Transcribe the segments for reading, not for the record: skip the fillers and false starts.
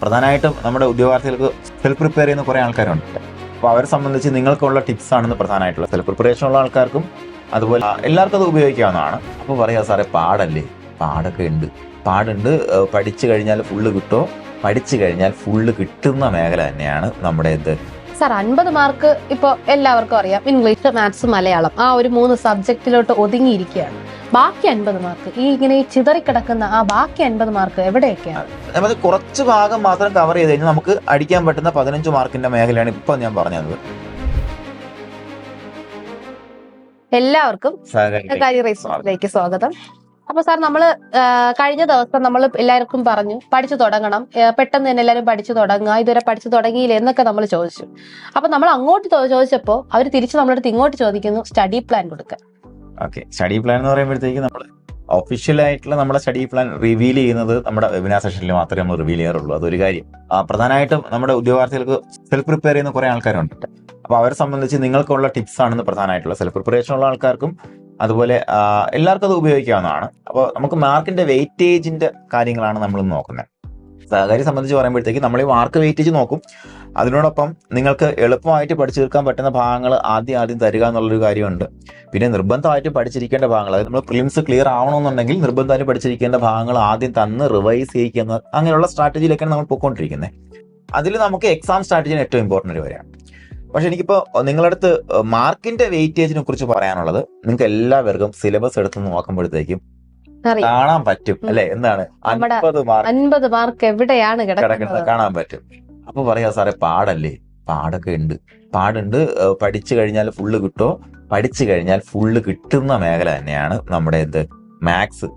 പ്രധാനമായിട്ടും നമ്മുടെ ഉദ്യോഗാർത്ഥികൾക്ക് സെൽഫ് പ്രിപ്പയർ ചെയ്യുന്ന കുറേ ആൾക്കാരുണ്ട്. അപ്പോൾ അവരെ സംബന്ധിച്ച് നിങ്ങൾക്കുള്ള ടിപ്സ് ആണെന്ന് പ്രധാനമായിട്ടുള്ള സെൽഫ് പ്രിപ്പറേഷൻ ഉള്ള ആൾക്കാർക്കും അതുപോലെ എല്ലാവർക്കും അത് ഉപയോഗിക്കാവുന്നതാണ്. അപ്പോൾ പറയാ സാറേ പാടല്ലേ, പാടൊക്കെ ഉണ്ട്, പാടുണ്ട്, പഠിച്ചു കഴിഞ്ഞാൽ ഫുള്ള് കിട്ടുമോ? പഠിച്ചു കഴിഞ്ഞാൽ ഫുള്ള് കിട്ടുന്ന മേഖല തന്നെയാണ് നമ്മുടെ സാർ 50 മാർക്ക് ഇപ്പോൾ എല്ലാവർക്കും അറിയാം, ഇംഗ്ലീഷ്, മാത്സ്, മലയാളം ആ ഒരു 3 സബ്ജക്റ്റിലോട്ട് ഒതുങ്ങിയിരിക്കുകയാണ്. ബാക്കി 50 മാർക്ക് ഇങ്ങനെ ചിതറിക്കിടക്കുന്ന ആ ബാക്കി 50 മാർക്ക് എവിടെയൊക്കെയാണ്? നമ്മൾ കുറച്ച് ഭാഗം മാത്രം കവർ ചെയ്ത് കഴിഞ്ഞാൽ നമുക്ക് അടിക്കാൻ പറ്റുന്ന 15 മാർക്കിന്റെ മേഖലയാണ് ഇപ്പൊ ഞാൻ പറഞ്ഞത്. എല്ലാവർക്കും സഹകാരി റേസിലേക്ക് സ്വാഗതം. അപ്പൊ സാർ, നമ്മള് കഴിഞ്ഞ ദിവസം നമ്മൾ എല്ലാവർക്കും പറഞ്ഞു പഠിച്ചു തുടങ്ങണം, പെട്ടെന്ന് തന്നെ എല്ലാവരും പഠിച്ചു തുടങ്ങുക, ഇതുവരെ പഠിച്ചു തുടങ്ങിയില്ല എന്നൊക്കെ നമ്മൾ ചോദിച്ചു. അപ്പൊ നമ്മൾ അങ്ങോട്ട് ചോദിച്ചപ്പോൾ അവർ തിരിച്ച് നമ്മളടുത്ത് ഇങ്ങോട്ട് ചോദിക്കുന്നു സ്റ്റഡി പ്ലാൻ കൊടുക്കാൻ. ഓക്കെ, സ്റ്റഡി പ്ലാൻ എന്ന് പറയുമ്പോഴത്തേക്ക് നമ്മൾ ഒഫീഷ്യലായിട്ടുള്ള നമ്മുടെ സ്റ്റഡി പ്ലാൻ റിവീൽ ചെയ്യുന്നത് നമ്മുടെ വെബിനാർ സെഷനിൽ മാത്രമേ നമ്മൾ റിവീൽ ചെയ്യാറുള്ളൂ. അതൊരു കാര്യം. പ്രധാനമായിട്ടും നമ്മുടെ ഉദ്യോഗാർത്ഥികൾക്ക് സെൽഫ് പ്രിപ്പയർ ചെയ്യുന്ന കുറേ ആൾക്കാരുണ്ട്. അപ്പോൾ അവരെ സംബന്ധിച്ച് നിങ്ങൾക്കുള്ള ടിപ്സ് ആണെന്ന് പ്രധാനമായിട്ടുള്ള സെൽഫ് പ്രിപ്പറേഷൻ ഉള്ള ആൾക്കാർക്കും അതുപോലെ എല്ലാവർക്കും അത് ഉപയോഗിക്കാവുന്നതാണ്. അപ്പോൾ നമുക്ക് മാർക്കിന്റെ വെയിറ്റേജിന്റെ കാര്യങ്ങളാണ് നമ്മൾ നോക്കുന്നത്. സഹകാരി സംബന്ധിച്ച് പറയുമ്പോഴത്തേക്ക് നമ്മൾ ഈ മാർക്ക് വെയിറ്റേജ് നോക്കും. അതിനോടൊപ്പം നിങ്ങൾക്ക് എളുപ്പമായിട്ട് പഠിച്ചു തീർക്കാൻ പറ്റുന്ന ഭാഗങ്ങൾ ആദ്യം തരിക എന്നുള്ളൊരു കാര്യമുണ്ട്. പിന്നെ നിർബന്ധമായിട്ട് പഠിച്ചിരിക്കേണ്ട ഭാഗങ്ങൾ, അതായത് നമ്മൾ പ്രിലിംസ് ക്ലിയർ ആവണമെന്നുണ്ടെങ്കിൽ നിർബന്ധമായിട്ട് പഠിച്ചിരിക്കേണ്ട ഭാഗങ്ങൾ ആദ്യം തന്ന് റിവൈസ് ചെയ്യിക്കുന്ന അങ്ങനെയുള്ള സ്ട്രാറ്റജിയിലേക്കാണ് നമ്മൾ പോയിക്കൊണ്ടിരിക്കുന്നത്. അതിൽ നമുക്ക് എക്സാം സ്ട്രാറ്റജിന് ഏറ്റവും ഇമ്പോർട്ടൻ്റ് വരെയാണ്. പക്ഷെ എനിക്കിപ്പോൾ നിങ്ങളുടെ അടുത്ത് മാർക്കിന്റെ വെയിറ്റേജിനെ കുറിച്ച് പറയാനുള്ളത്, നിങ്ങൾക്ക് എല്ലാവർക്കും സിലബസ് എടുത്ത് നോക്കുമ്പോഴത്തേക്കും കാണാൻ പറ്റും അല്ലെ, എന്താണ് 50 മാർക്ക് എവിടെയാണ് കിടക്കുന്നത് കാണാൻ പറ്റും. അപ്പൊ പറയാ സാറേ പാടല്ലേ, പാടൊക്കെ ഉണ്ട്, പാടുണ്ട്, പഠിച്ചു കഴിഞ്ഞാൽ ഫുള്ള് കിട്ടുമോ? പഠിച്ചു കഴിഞ്ഞാൽ ഫുള്ള് കിട്ടുന്ന മേഖല തന്നെയാണ് നമ്മുടെ മാത്സ്,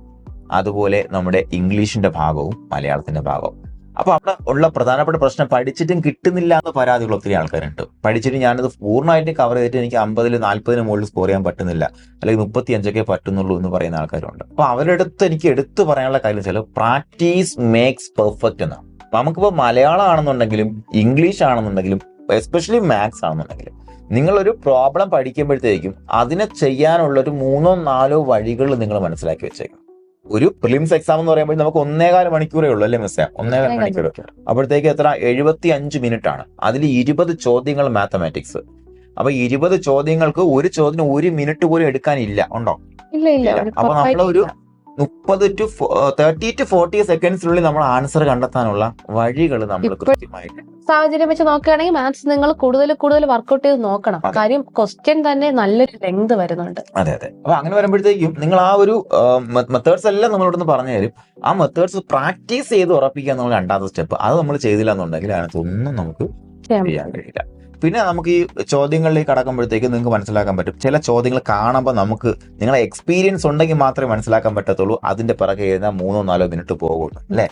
അതുപോലെ നമ്മുടെ ഇംഗ്ലീഷിന്റെ ഭാഗവും മലയാളത്തിന്റെ ഭാഗവും. അപ്പൊ അവിടെ ഉള്ള പ്രധാനപ്പെട്ട പ്രശ്നം, പഠിച്ചിട്ടും കിട്ടുന്നില്ല എന്ന് പരാതികൾ ഒത്തിരി ആൾക്കാരുണ്ട്. പഠിച്ചിട്ട് ഞാനത് പൂർണ്ണമായിട്ടും കവർ ചെയ്തിട്ട് എനിക്ക് 50-40 മുകളിൽ സ്കോർ ചെയ്യാൻ പറ്റുന്നില്ല, അല്ലെങ്കിൽ 35 പറ്റുന്നുള്ളൂ എന്ന് പറയുന്ന ആൾക്കാരുണ്ട്. അപ്പൊ അവരുടെ അടുത്ത് എനിക്ക് എടുത്തു പറയാനുള്ള കാര്യം വെച്ചാൽ പ്രാക്ടീസ് മേക്സ് പെർഫെക്റ്റ് എന്നാണ്. നമുക്കിപ്പോൾ മലയാളം ആണെന്നുണ്ടെങ്കിലും ഇംഗ്ലീഷ് ആണെന്നുണ്ടെങ്കിലും എസ്പെഷ്യലി മാത്സ് ആണെന്നുണ്ടെങ്കിലും നിങ്ങളൊരു പ്രോബ്ലം പഠിക്കുമ്പോഴത്തേക്കും അതിനെ ചെയ്യാനുള്ളൊരു 3-4 വഴികൾ നിങ്ങൾ മനസ്സിലാക്കി വെച്ചേക്കും. ഒരു പ്രിലിംസ് എക്സാം എന്ന് പറയുമ്പോൾ നമുക്ക് 1.25 മണിക്കൂറേ ഉള്ളൂ അല്ലേ മിസ്സേ? 1.25 മണിക്കൂർ. അപ്പോഴത്തേക്ക് എത്ര? 75 മിനിറ്റ് ആണ്. അതിൽ 20 ചോദ്യങ്ങൾ മാത്തമാറ്റിക്സ്. അപ്പൊ 20 ചോദ്യങ്ങൾക്ക് ഒരു ചോദ്യം 1 മിനിറ്റ് പോലും എടുക്കാനില്ല. ഉണ്ടോ? ഇല്ല. അപ്പൊ നമ്മളൊരു 30 to 40 സെക്കൻഡ്സിനുള്ളിൽ നമ്മൾ ആൻസർ കണ്ടെത്താനുള്ള വഴികൾ നമ്മൾ കൃത്യമായിട്ട് സാഹചര്യം വെച്ച് നോക്കുകയാണെങ്കിൽ മാത്സ് നിങ്ങൾ കൂടുതൽ വർക്ക്ഔട്ട് ചെയ്ത് നോക്കണം. കാര്യം ക്വസ്റ്റ്യൻ തന്നെ നല്ലൊരു ലെങ്ത് വരുന്നുണ്ട്. അതെ. അപ്പൊ അങ്ങനെ വരുമ്പോഴത്തേക്കും നിങ്ങൾ ആ ഒരു മെത്തേഡ്സ് എല്ലാം നമ്മളോടൊന്ന് പറഞ്ഞു തരും. ആ മെത്തേഡ്സ് പ്രാക്ടീസ് ചെയ്ത് ഉറപ്പിക്കുക എന്നുള്ള രണ്ടാമത്തെ സ്റ്റെപ്പ്. അത് നമ്മൾ ചെയ്തില്ല എന്നുണ്ടെങ്കിൽ അതിനകത്തൊന്നും നമുക്ക് ചെയ്യാൻ കഴിയില്ല. പിന്നെ നമുക്ക് ഈ ചോദ്യങ്ങളിലേക്ക് കടക്കുമ്പോഴത്തേക്ക് നിങ്ങൾക്ക് മനസ്സിലാക്കാൻ പറ്റും, ചില ചോദ്യങ്ങൾ കാണുമ്പോൾ നമുക്ക് നിങ്ങളെ എക്സ്പീരിയൻസ് ഉണ്ടെങ്കിൽ മാത്രമേ മനസ്സിലാക്കാൻ പറ്റത്തുള്ളൂ. അതിന്റെ പിറകെ എഴുതാൻ 3-4 മിനിറ്റ് പോകുള്ളൂ അല്ലെ?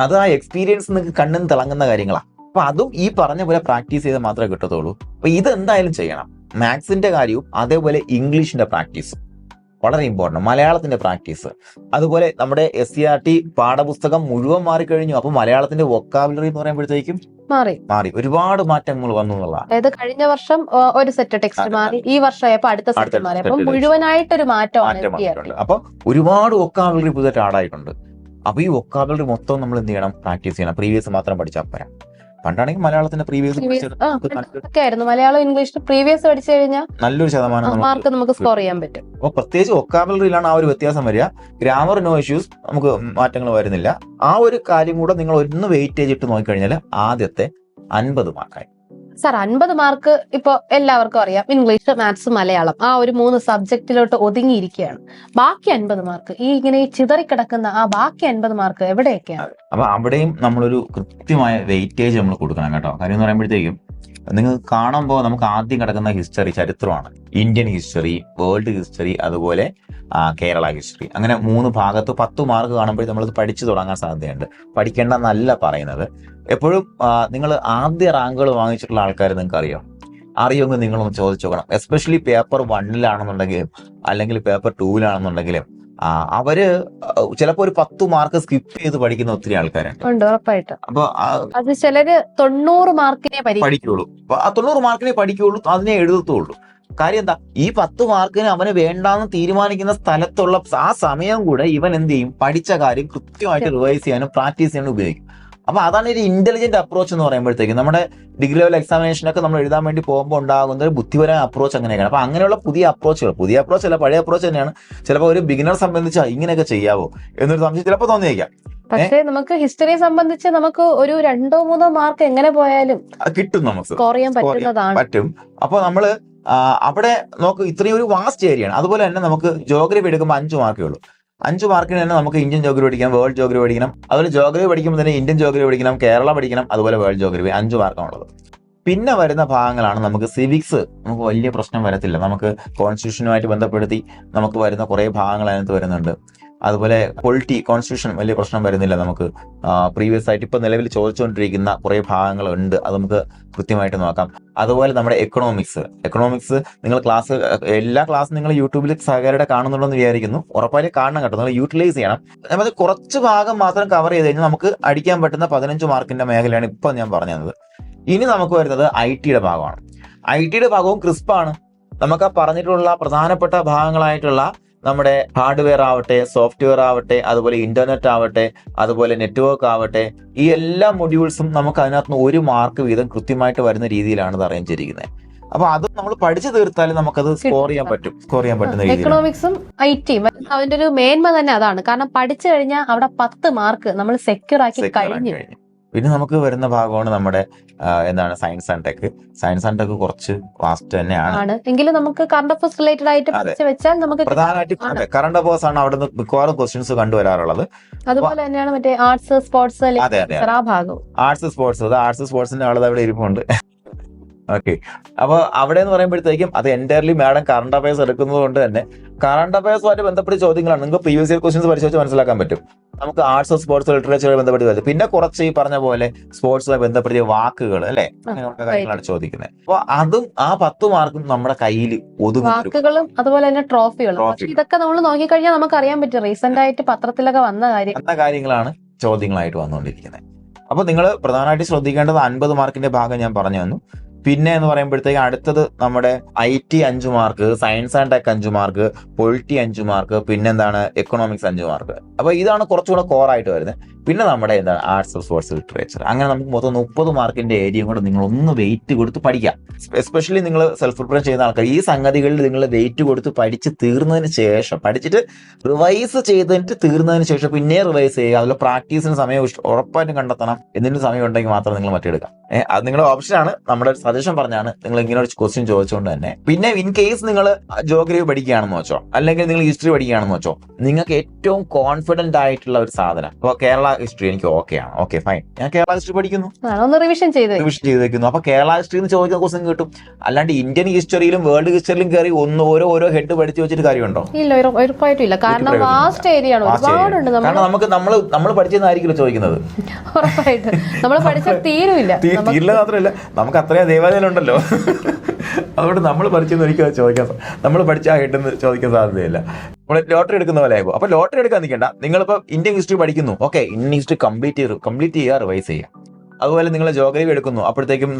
അത് ആ എക്സ്പീരിയൻസ് നിങ്ങൾക്ക് കണ്ണിന് തിളങ്ങുന്ന കാര്യങ്ങളാണ്. അപ്പൊ അതും ഈ പറഞ്ഞ പോലെ പ്രാക്ടീസ് ചെയ്താൽ മാത്രമേ കിട്ടത്തുള്ളൂ. അപ്പൊ ഇത് എന്തായാലും ചെയ്യണം. മാത്സിന്റെ കാര്യവും അതേപോലെ ഇംഗ്ലീഷിന്റെ പ്രാക്ടീസും വളരെ ഇമ്പോർട്ടൻ്റ്. മലയാളത്തിന്റെ പ്രാക്ടീസ്, അതുപോലെ നമ്മുടെ SCERT പാഠപുസ്തകം മുഴുവൻ മാറിക്കഴിഞ്ഞു. അപ്പൊ മലയാളത്തിന്റെ വൊക്കാബുലറി എന്ന് പറയുമ്പോഴത്തേക്കും മാറി ഒരുപാട് മാറ്റങ്ങൾ വന്നു എന്നുള്ളതാണ്. അതായത് കഴിഞ്ഞ വർഷം ഒരു സെറ്റ് ടെക്സ്റ്റ് മാറി, ഈ വർഷമായപ്പോ അടുത്ത സെറ്റ് മാറി. അപ്പൊ മുഴുവനായിട്ടൊരു മാറ്റമാണ്. അപ്പൊ ഒരുപാട് വൊക്കാബുലറി പുതിയതായിട്ട് ആഡായിട്ടുണ്ട്. അപ്പൊ ഈ വൊക്കാബുലറി മൊത്തം നമ്മൾ എന്ത് ചെയ്യണം? പ്രാക്ടീസ് ചെയ്യണം. പ്രീവിയസ് മാത്രം പഠിച്ചാൽ പോരാ. പണ്ടാണെങ്കിൽ മലയാളത്തിന്റെ പ്രീവിയസ് മലയാളം ഇംഗ്ലീഷ് പ്രീവിയസ് പഠിച്ചു കഴിഞ്ഞാൽ നല്ലൊരു ശതമാനം മാർക്ക് നമുക്ക് സ്കോർ ചെയ്യാൻ പറ്റും. അപ്പൊ പ്രത്യേകിച്ച് വൊക്കാബുലറിയിലാണ് ആ ഒരു വ്യത്യാസം വരിക. ഗ്രാമർ നോ ഇഷ്യൂസ്, നമുക്ക് മാറ്റങ്ങൾ വരുന്നില്ല. ആ ഒരു കാര്യം കൂടെ നിങ്ങൾ ഒന്ന് വെയിറ്റേജ് ഇട്ട് നോക്കിക്കഴിഞ്ഞാൽ ആദ്യത്തെ 50 മാർക്കായി. സാർ 50 മാർക്ക് ഇപ്പോൾ എല്ലാവർക്കും അറിയാം, ഇംഗ്ലീഷ്, മാത്സ്, മലയാളം ആ ഒരു 3 സബ്ജക്റ്റിലോട്ട് ഒതുങ്ങിയിരിക്കുകയാണ്. ബാക്കി 50 മാർക്ക് ഇങ്ങനെ ചിതറിക്കിടക്കുന്ന ആ ബാക്കി 50 മാർക്ക് എവിടെയൊക്കെയാണ്? അപ്പൊ അവിടെയും നമ്മളൊരു കൃത്യമായ വെയിറ്റേജ് നമ്മൾ കൊടുക്കണം കേട്ടോ. കാര്യം എന്ന് പറയുമ്പോഴത്തേക്കും നിങ്ങൾക്ക് കാണുമ്പോൾ നമുക്ക് ആദ്യം കിടക്കുന്ന ഹിസ്റ്ററി, ചരിത്രമാണ്. ഇന്ത്യൻ ഹിസ്റ്ററി, വേൾഡ് ഹിസ്റ്ററി, അതുപോലെ കേരള ഹിസ്റ്ററി. അങ്ങനെ 3 ഭാഗത്ത് 10 മാർക്ക് കാണുമ്പോൾ നമ്മളത് പഠിച്ചു തുടങ്ങാൻ സാധ്യതയുണ്ട്. പഠിക്കേണ്ടെന്നല്ല പറയുന്നത്. എപ്പോഴും നിങ്ങൾ ആദ്യ റാങ്കുകൾ വാങ്ങിച്ചിട്ടുള്ള ആൾക്കാർ നിങ്ങൾക്ക് അറിയുമെങ്കിൽ നിങ്ങളൊന്ന് ചോദിച്ചു നോക്കണം. എസ്പെഷ്യലി പേപ്പർ 1-ലാണെന്നുണ്ടെങ്കിലും അല്ലെങ്കിൽ പേപ്പർ 2-ലാണെന്നുണ്ടെങ്കിലും അവര് ചിലപ്പോ ഒരു 10 മാർക്ക് സ്കിപ്പ് ചെയ്ത് പഠിക്കുന്ന ഒത്തിരി ആൾക്കാരുണ്ട്. അപ്പൊ അത് ചിലര് 90 മാർക്കിനെ പഠിക്കുള്ളൂ. ആ 90 മാർക്കിനെ പഠിക്കുള്ളൂ, അതിനെ എഴുതത്തുള്ളൂ. കാര്യം എന്താ? ഈ 10 മാർക്കിന് അവന് വേണ്ടാന്ന് തീരുമാനിക്കുന്ന സ്ഥലത്തുള്ള ആ സമയം കൂടെ ഇവൻ എന്ത് ചെയ്യും? പഠിച്ച കാര്യം കൃത്യമായിട്ട് റിവൈസ് ചെയ്യാനും പ്രാക്ടീസ് ചെയ്യാനും ഉപയോഗിക്കും. അപ്പൊ അതാണ് ഒരു ഇന്റലിജന്റ് അപ്രോച്ച് എന്ന് പറയുമ്പോഴത്തേക്കും നമ്മുടെ ഡിഗ്രി ലെവൽ എക്സാമിനേഷനൊക്കെ നമ്മൾ എഴുതാൻ വേണ്ടി പോകുമ്പോൾ ഉണ്ടാകുന്ന ഒരു ബുദ്ധിപരമായ അപ്രോച്ച് അങ്ങനെയൊക്കെയാണ്. അപ്പൊ അങ്ങനെയുള്ള പുതിയ അപ്രോച്ച് അല്ല, പഴയ അപ്രോച്ച് തന്നെയാണ്. ചിലപ്പോൾ ഒരു ബിഗിനർ സംബന്ധിച്ച് ഇങ്ങനെയൊക്കെ ചെയ്യാവോ എന്നൊരു സംശയം ചിലപ്പോൾ തോന്നിയേക്കാം. പക്ഷേ നമുക്ക് ഹിസ്റ്ററിയെ സംബന്ധിച്ച് നമുക്ക് ഒരു 2-3 മാർക്ക് എങ്ങനെ പോയാലും കിട്ടും, നമുക്ക് സ്കോർ ചെയ്യാൻ പറ്റുന്നതാണ്. പറ്റും. അപ്പൊ നമ്മള് അവിടെ നോക്ക്, ഇത്രയും ഒരു വാസ്റ്റ് ഏരിയയാണ്. അതുപോലെ തന്നെ നമുക്ക് ജോഗ്രഫി എടുക്കുമ്പോൾ 5 മാർക്കേ ഉള്ളൂ. 5 മാർക്കിന് തന്നെ നമുക്ക് ഇന്ത്യൻ ജോഗ്രഫി പഠിക്കണം, വേൾഡ് ജോഗ്രഫി പഠിക്കണം. അതുപോലെ ജോഗ്രഫി പഠിക്കുമ്പോൾ തന്നെ ഇന്ത്യൻ ജോഗ്രഫി പഠിക്കണം, കേരള പഠിക്കണം, അതുപോലെ വേൾഡ് ജോഗ്രഫി. 5 മാർക്കാണുള്ളത്. പിന്നെ വരുന്ന ഭാഗങ്ങളാണ് നമുക്ക് സിവിക്സ്. നമുക്ക് വലിയ പ്രശ്നം വരത്തില്ല. നമുക്ക് കോൺസ്റ്റിറ്റ്യൂഷനുമായിട്ട് ബന്ധപ്പെടുത്തി നമുക്ക് വരുന്ന കുറെ ഭാഗങ്ങൾ അതിനകത്ത് വരുന്നുണ്ട്. അതുപോലെ പൊളിറ്റി, കോൺസ്റ്റിറ്റ്യൂഷൻ വലിയ പ്രശ്നം വരുന്നില്ല. നമുക്ക് പ്രീവിയസ് ആയിട്ട് ഇപ്പൊ നിലവിൽ ചോദിച്ചുകൊണ്ടിരിക്കുന്ന കുറെ ഭാഗങ്ങളുണ്ട്, അത് നമുക്ക് കൃത്യമായിട്ട് നോക്കാം. അതുപോലെ നമ്മുടെ എക്കണോമിക്സ് നിങ്ങൾ എല്ലാ ക്ലാസ്സും നിങ്ങൾ യൂട്യൂബിൽ സഹകാരിയുടെ കാണുന്നുണ്ടെന്ന് വിചാരിക്കുന്നു. ഉറപ്പായും കാണണം കേട്ടോ, നിങ്ങൾ യൂട്ടിലൈസ് ചെയ്യണം. നമ്മൾ കുറച്ച് ഭാഗം മാത്രം കവർ ചെയ്ത് കഴിഞ്ഞാൽ നമുക്ക് അടിക്കാൻ പറ്റുന്ന 15 മാർക്കിന്റെ മേഖലയാണ് ഇപ്പൊ ഞാൻ പറഞ്ഞത്. ഇനി നമുക്ക് വരുന്നത് ഐ.ടിയുടെ ഭാഗമാണ്. ഐ.ടിയുടെ ഭാഗവും ക്രിസ്പാണ്. നമുക്ക് ആ പറഞ്ഞിട്ടുള്ള പ്രധാനപ്പെട്ട ഭാഗങ്ങളായിട്ടുള്ള നമ്മുടെ ഹാർഡ്വെയർ ആവട്ടെ, സോഫ്റ്റ്വെയർ ആവട്ടെ, അതുപോലെ ഇന്റർനെറ്റ് ആവട്ടെ, അതുപോലെ നെറ്റ്വർക്ക് ആവട്ടെ, ഈ എല്ലാ മൊഡ്യൂൾസും നമുക്ക് അതിനകത്ത് 1 മാർക്ക് വീതം കൃത്യമായിട്ട് വരുന്ന രീതിയിലാണ് ഇത് അറേഞ്ച് ചെയ്തിരിക്കുന്നത്. അപ്പൊ അത് നമ്മൾ പഠിച്ചു തീർത്താലും നമുക്കത് സ്കോർ ചെയ്യാൻ പറ്റുന്ന രീതിയിൽ. എക്കണോമിക്സും ഐ.ടിയും അതിന്റെ ഒരു മേന്മ തന്നെ അതാണ്. കാരണം പഠിച്ചു കഴിഞ്ഞാൽ അവിടെ 10 മാർക്ക് നമ്മൾ സെക്യൂർ ആക്കി കഴിഞ്ഞു. പിന്നെ നമുക്ക് വരുന്ന ഭാഗമാണ് നമ്മുടെ സയൻസ് ആൻഡ് ടെക് കുറച്ച് വാസ്റ്റ് തന്നെയാണ്. എങ്കിലും നമുക്ക് കറണ്ട് അഫയേഴ്സ് റിലേറ്റഡ് ആയിട്ട് പഠിച്ചു വെച്ചാൽ നമുക്ക് പ്രധാനമായിട്ടും കറണ്ട് അഫയേഴ്സ് ആണ് അവിടെ മിക്കവാറും ക്വസ്റ്റ്യൻസ് കണ്ടുവരാറുള്ളത്. അതുപോലെ തന്നെയാണ് മറ്റേ ആർട്സ്, സ്പോർട്സ് ആ ഭാഗം. ആർട്സ് സ്പോർട്സിന്റെ ആളത് അവിടെ ഇരിപ്പുണ്ട്. ഓക്കെ, അപ്പൊ അവിടെ എന്ന് പറയുമ്പോഴത്തേക്കും അത് എൻറ്റയർലി മാഡം കറണ്ട് അഫയേഴ്സ് എടുക്കുന്നത് കൊണ്ട് തന്നെ കറണ്ട് അഫയേഴ്സുമായിട്ട് ബന്ധപ്പെട്ട ചോദ്യങ്ങളാണ്. നിങ്ങൾക്ക് പ്രീവിയസ് ഇയർ ക്വസ്റ്റ്യൻസ് പരിശോധിച്ച് മനസ്സിലാക്കാൻ പറ്റും. നമുക്ക് ആർട്സ്, സ്പോർട്സ്, ലിറ്ററേച്ചറുമായി ബന്ധപ്പെട്ട് വരും. പിന്നെ കുറച്ച് ഈ പറഞ്ഞ പോലെ സ്പോർട്സുമായി ബന്ധപ്പെടുത്തിയ വാക്കുകൾ അല്ലെ, അങ്ങനെയുള്ള കാര്യങ്ങളാണ് ചോദിക്കുന്നത്. അപ്പൊ അതും ആ 10 മാർക്കും നമ്മുടെ കയ്യിൽ ഒതുങ്ങും. വാക്കുകളും അതുപോലെ തന്നെ ട്രോഫികളും. ഇതൊക്കെ നമ്മൾ നോക്കിക്കഴിഞ്ഞാൽ നമുക്ക് അറിയാൻ പറ്റും റീസെന്റ് ആയിട്ട് പത്രത്തിലൊക്കെ വന്ന കാര്യങ്ങളാണ് ചോദ്യങ്ങളായിട്ട് വന്നുകൊണ്ടിരിക്കുന്നത്. അപ്പൊ നിങ്ങൾ പ്രധാനമായിട്ട് ശ്രദ്ധിക്കേണ്ടത് 50 മാർക്കിന്റെ ഭാഗം ഞാൻ പറഞ്ഞു തന്നു. പിന്നെ എന്ന് പറയുമ്പോഴത്തേക്ക് അടുത്തത് നമ്മുടെ IT 5 mark, science and tech 5 mark, polity 5 mark, പിന്നെന്താണ് എക്കണോമിക്സ് 5 മാർക്ക്. അപ്പൊ ഇതാണ് കുറച്ചുകൂടെ കോറായിട്ട് വരുന്നത്. പിന്നെ നമ്മുടെ ആർട്സ്, സ്പോർട്സ്, ലിറ്ററേച്ചർ, അങ്ങനെ നമുക്ക് മൊത്തം 30 മാർക്കിന്റെ ഏരിയയും കൂടെ നിങ്ങൾ ഒന്ന് വെയിറ്റ് കൊടുത്ത് പഠിക്കാം. എസ്പെഷ്യലി നിങ്ങൾ സെൽഫ് പ്രിപ്പറേഷൻ ചെയ്യുന്ന ആൾക്കാർ ഈ സംഗതികളിൽ നിങ്ങൾ വെയിറ്റ് കൊടുത്ത് പഠിച്ച് തീർന്നതിന് ശേഷം, പഠിച്ചിട്ട് റിവൈസ് ചെയ്തിട്ട് തീർന്നതിന് ശേഷം പിന്നെ റിവൈസ് ചെയ്യുക. അതുപോലെ പ്രാക്ടീസിന് സമയം ഉറപ്പായിട്ടും കണ്ടെത്തണം. എന്തിനും സമയം ഉണ്ടെങ്കിൽ മാത്രം നിങ്ങൾ മറ്റെടുക്കാം. അത് നിങ്ങളുടെ ഓപ്ഷനാണ്. നമ്മുടെ സജഷൻ പറഞ്ഞാണ് നിങ്ങൾ ഇങ്ങനെ ഒരു ക്വസ്റ്റ്യൻ ചോദിച്ചുകൊണ്ട് തന്നെ. പിന്നെ ഇൻ കേസ് നിങ്ങൾ ജോഗ്രഫി പഠിക്കുകയാണെന്ന് വെച്ചോ, അല്ലെങ്കിൽ നിങ്ങൾ ഹിസ്റ്ററി പഠിക്കുകയാണെന്ന് വെച്ചോ, നിങ്ങൾക്ക് ഏറ്റവും കോൺഫിഡന്റ് ആയിട്ടുള്ള ഒരു സാധനം, ഇപ്പോൾ കേരള ഹിസ്റ്ററി എനിക്ക് ഓക്കെയാണ്, ഓക്കെ ഫൈൻ, ഞാൻ കേരള ഹിസ്റ്ററി പഠിക്കുന്നു, റിവിഷൻ ചെയ്ത് വെക്കുന്നു. അപ്പൊ കേരള ഹിസ്റ്ററി എന്ന് ചോദിക്കുന്ന ക്വസ്റ്റ്യൻ കിട്ടും. അല്ലാണ്ട് ഇന്ത്യൻ ഹിസ്റ്ററിയിലും വേൾഡ് ഹിസ്റ്ററിയിലും കയറി ഓരോ ഹെഡ് പഠിച്ചു വെച്ചിട്ട് കാര്യമുണ്ടോ? ഇല്ല, ഉറപ്പായിട്ടില്ല. കാരണം വാസ്റ്റ് ഏരിയ ആണ്, ഒരുപാടുണ്ട്. കാരണം നമ്മൾ പഠിച്ചതായിരിക്കില്ല ചോദിക്കുന്നത്. ഉറപ്പായിട്ട് നമ്മൾ പഠിച്ചാൽ തീരില്ല മാത്രമല്ല, നമുക്ക് അത്രയും ദേവാലയം ഉണ്ടല്ലോ. അതുകൊണ്ട് നമ്മൾ പഠിച്ചെന്ന് ഒരിക്കലും ചോദിക്കാൻ, നമ്മൾ പഠിച്ച ആ ഹെഡെന്ന് ചോദിക്കാൻ സാധ്യതയില്ല. നമ്മൾ ലോട്ടറി എടുക്കുന്ന പോലെ ആകും. അപ്പൊ ലോട്ടറി എടുക്കാൻ നിൽക്കണ്ട. നിങ്ങളിപ്പോ ഇന്ത്യൻ ഹിസ്റ്ററി പഠിക്കുന്നു, ഓക്കെ, ഇന്ത്യൻ ഹിസ്റ്ററി കംപ്ലീറ്റ് ചെയ്യുക, റിവൈസ് ചെയ്യുക. അതുപോലെ നിങ്ങൾ ജോഗ്രഫി എടുക്കുന്നു, അപ്പോഴത്തേക്കും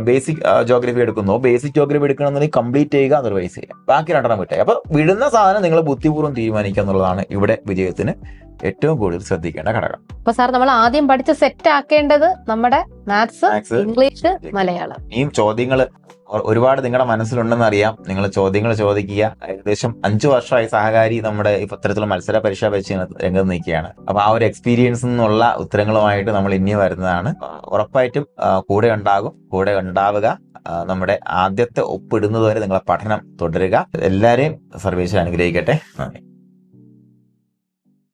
ബേസിക് ജോഗ്രഫി എടുക്കുന്നു, ബേസിക് ജോഗ്രഫി എടുക്കണമെന്നുണ്ടെങ്കിൽ കംപ്ലീറ്റ് ചെയ്യുക, അത് റിവൈസ് ചെയ്യുക. ബാക്കി 2 വിട്ടേ. അപ്പൊ വിടുന്ന സാധനം നിങ്ങൾ ബുദ്ധിപൂർവ്വം തീരുമാനിക്കുക എന്നുള്ളതാണ് ഇവിടെ വിജയത്തിന് ഏറ്റവും കൂടുതൽ ശ്രദ്ധിക്കേണ്ട ഘടകം. അപ്പൊ സാർ, നമ്മൾ ആദ്യം പഠിച്ച് സെറ്റ് ആക്കേണ്ടത് നമ്മുടെ മാത്സ്, ഇംഗ്ലീഷ്, മലയാളം. ഈ ചോദ്യങ്ങൾ ഒരുപാട് നിങ്ങളുടെ മനസ്സിലുണ്ടെന്ന് അറിയാം. നിങ്ങൾ ചോദ്യങ്ങൾ ചോദിക്കുക. ഏകദേശം 5 വർഷമായി സഹകാരി നമ്മുടെ ഇത്തരത്തിലുള്ള മത്സര പരീക്ഷാ പരിശീലന രംഗത്ത് നിൽക്കുകയാണ്. അപ്പൊ ആ ഒരു എക്സ്പീരിയൻസിൽ നിന്നുള്ള ഉത്തരങ്ങളുമായിട്ട് നമ്മൾ ഇനി വരുന്നതാണ്. ഉറപ്പായിട്ടും കൂടെ ഉണ്ടാവുക. നമ്മുടെ ആദ്യത്തെ ഒപ്പിടുന്നത് വരെ നിങ്ങളെ പഠനം തുടരുക. എല്ലാരെയും സർവേശ്വരൻ അനുഗ്രഹിക്കട്ടെ. നന്ദി.